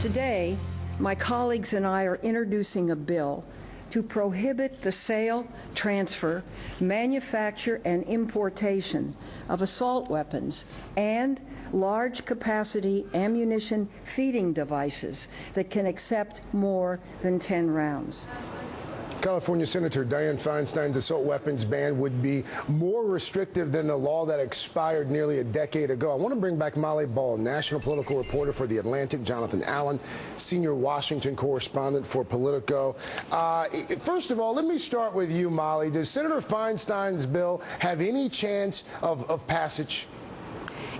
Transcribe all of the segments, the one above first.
Today, my colleagues and I are introducing a bill to prohibit the sale, transfer, manufacture, and importation of assault weapons and large-capacity ammunition feeding devices that can accept more than 10 rounds. California Senator Dianne Feinstein's assault weapons ban would be more restrictive than the law that expired nearly a decade ago. I want to bring back Molly Ball, national political reporter for The Atlantic, Jonathan Allen, senior Washington correspondent for Politico. First of all, let me start with you, Molly. Does Senator Feinstein's bill have any chance of passage?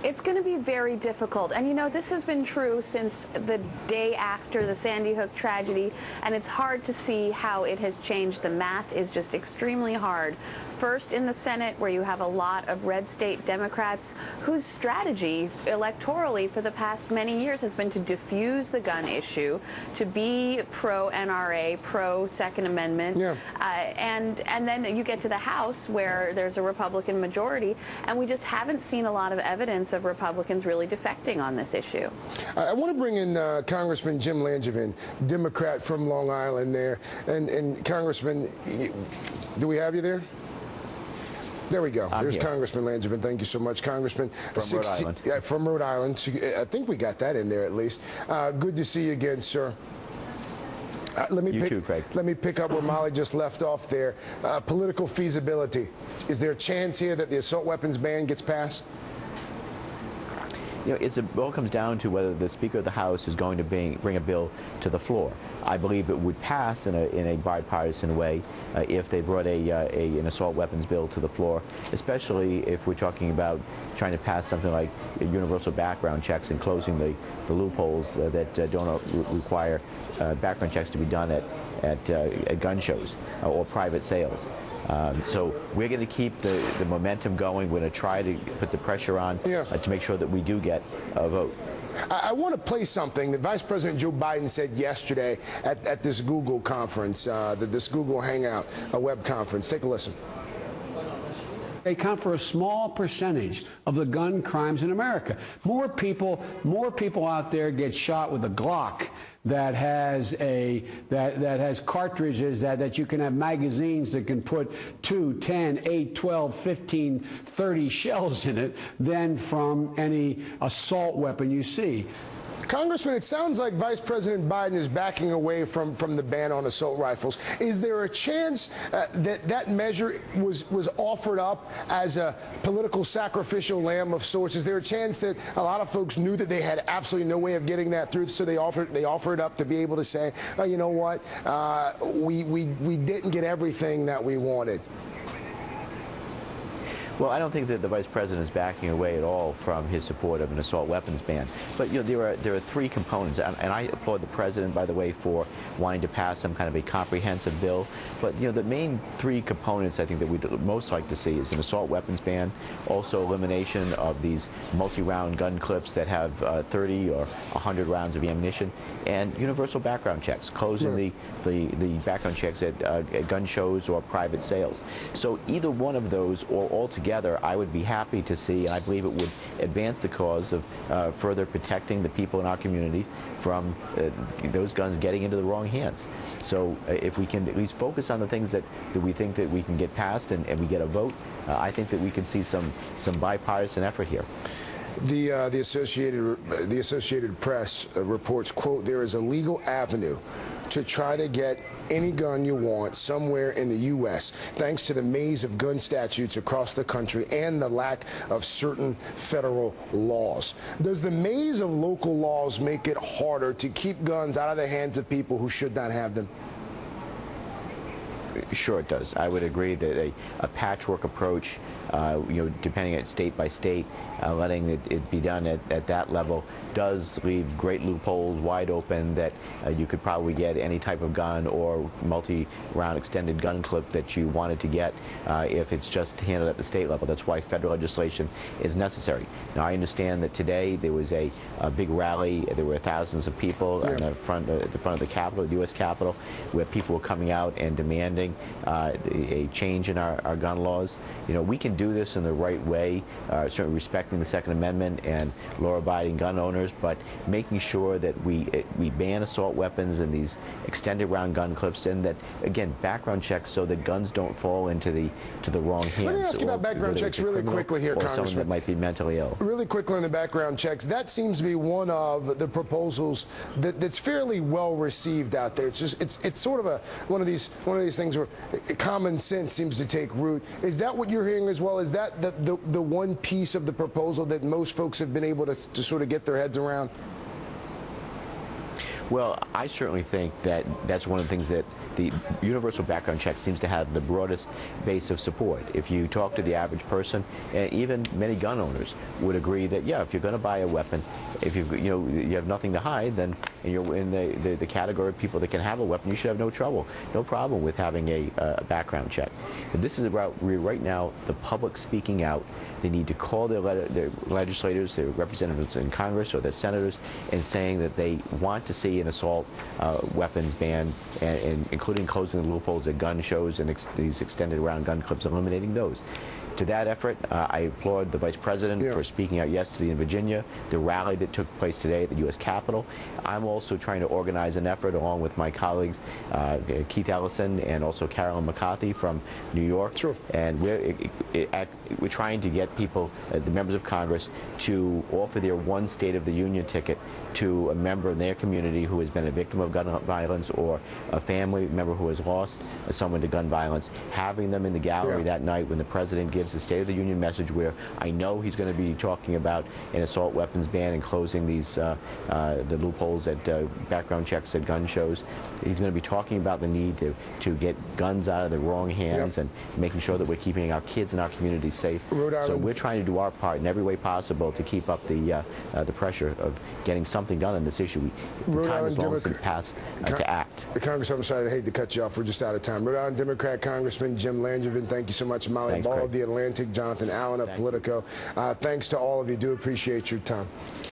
It's going to be very difficult. And, you know, this has been true since the day after the Sandy Hook tragedy, and it's hard to see how it has changed. The math is just extremely hard. First, in the Senate, where you have a lot of red state Democrats whose strategy electorally for the past many years has been to diffuse the gun issue, to be pro-NRA, pro-Second Amendment. Yeah. And then you get to the House, where there's a Republican majority, and we just haven't seen a lot of evidence of Republicans really defecting on this issue. I want to bring in Congressman Jim Langevin, Democrat from Long Island there. And Congressman, do we have you there? There we go. There's here. Congressman Langevin. Thank you so much, Congressman. From Rhode Island. Yeah, from Rhode Island. So, I think we got that in there at least. Good to see you again, sir. Let me pick up where Molly just left off there. Political feasibility. Is there a chance here that the assault weapons ban gets passed? You know, it all comes down to whether the Speaker of the House is going to bring a bill to the floor. I believe it would pass in a bipartisan way if they brought an assault weapons bill to the floor, especially if we're talking about trying to pass something like universal background checks and closing the loopholes that don't require background checks to be done at gun shows or private sales. So we're going to keep the momentum going. We're going to try to put the pressure on to make sure that we do get a vote. I want to play something that Vice President Joe Biden said yesterday at this Google conference, this Google Hangout, a web conference. Take a listen. They account for a small percentage of the gun crimes in America. More people out there get shot with a Glock that has that has cartridges that you can have magazines that can put 2, 10, 8, 12, 15, 30 shells in it than from any assault weapon you see. Congressman, it sounds like Vice President Biden is backing away from the ban on assault rifles. Is there a chance that measure was offered up as a political sacrificial lamb of sorts? Is there a chance that a lot of folks knew that they had absolutely no way of getting that through, so they offered it up to be able to say, oh, you know what, we didn't get everything that we wanted? Well, I don't think that the Vice President is backing away at all from his support of an assault weapons ban. But, you know, there are three components, and I applaud the President, by the way, for wanting to pass some kind of a comprehensive bill. But, you know, the main three components I think that we'd most like to see is an assault weapons ban, also elimination of these multi-round gun clips that have 30 or 100 rounds of ammunition, and universal background checks, closing the background checks at gun shows or private sales. So either one of those or altogether, I would be happy to see, and I believe it would advance the cause of further protecting the people in our community from those guns getting into the wrong hands. So if we can at least focus on the things that we think that we can get passed and we get a vote, I think that we can see some bipartisan effort here. The Associated Press reports, quote, there is a legal avenue to try to get any gun you want somewhere in the U.S. thanks to the maze of gun statutes across the country and the lack of certain federal laws. Does the maze of local laws make it harder to keep guns out of the hands of people who should not have them? Sure, it does. I would agree that a patchwork approach, you know, depending on state by state, letting it be done at that level does leave great loopholes wide open that you could probably get any type of gun or multi-round extended gun clip that you wanted to get if it's just handled at the state level. That's why federal legislation is necessary. Now, I understand that today there was a big rally. There were thousands of people in the front of the Capitol, the U.S. Capitol, where people were coming out and demanding a change in our gun laws. You know, we can do this in the right way, certainly respecting the Second Amendment and law-abiding gun owners, but making sure that we ban assault weapons and these extended round gun clips, and that, again, background checks so that guns don't fall into the wrong hands. Let me ask you about background checks really quickly here, or Congressman. someone that might be mentally ill. Really quickly on the background checks, that seems to be one of the proposals that's fairly well received out there. It's sort of one of these things where common sense seems to take root. Is that what you're hearing as well? Is that the one piece of the proposal that most folks have been able to sort of get their heads around? Well, I certainly think that that's one of the things that the universal background check seems to have the broadest base of support. If you talk to the average person, and even many gun owners would agree that, yeah, if you're going to buy a weapon, if you have nothing to hide, then and you're in the category of people that can have a weapon, you should have no problem with having a background check. And this is about right now the public speaking out. They need to call their legislators, their representatives in Congress or their senators, and saying that they want to see an assault weapons ban, and including closing the loopholes at gun shows and these extended round gun clips, eliminating those. To that effort, I applaud the Vice President for speaking out yesterday in Virginia, the rally that took place today at the U.S. Capitol. I'm also trying to organize an effort along with my colleagues, Keith Ellison and also Carolyn McCarthy from New York. Sure. And we're trying to get people, the members of Congress, to offer their one State of the Union ticket to a member in their community who has been a victim of gun violence, or a family member who has lost someone to gun violence, having them in the gallery that night when the President gives the State of the Union message, where I know he's going to be talking about an assault weapons ban and closing these the loopholes at background checks at gun shows. He's going to be talking about the need to get guns out of the wrong hands and making sure that we're keeping our kids and our communities safe. So we're trying to do our part in every way possible to keep up the pressure of getting something done on this issue. The time is long since passed to act. Congressman, I'm sorry, I hate to cut you off. We're just out of time. Rhode Island Democrat Congressman Jim Langevin, thank you so much. Molly Ball of The Atlantic, Jonathan Allen of Politico. Thanks to all of you. Do appreciate your time.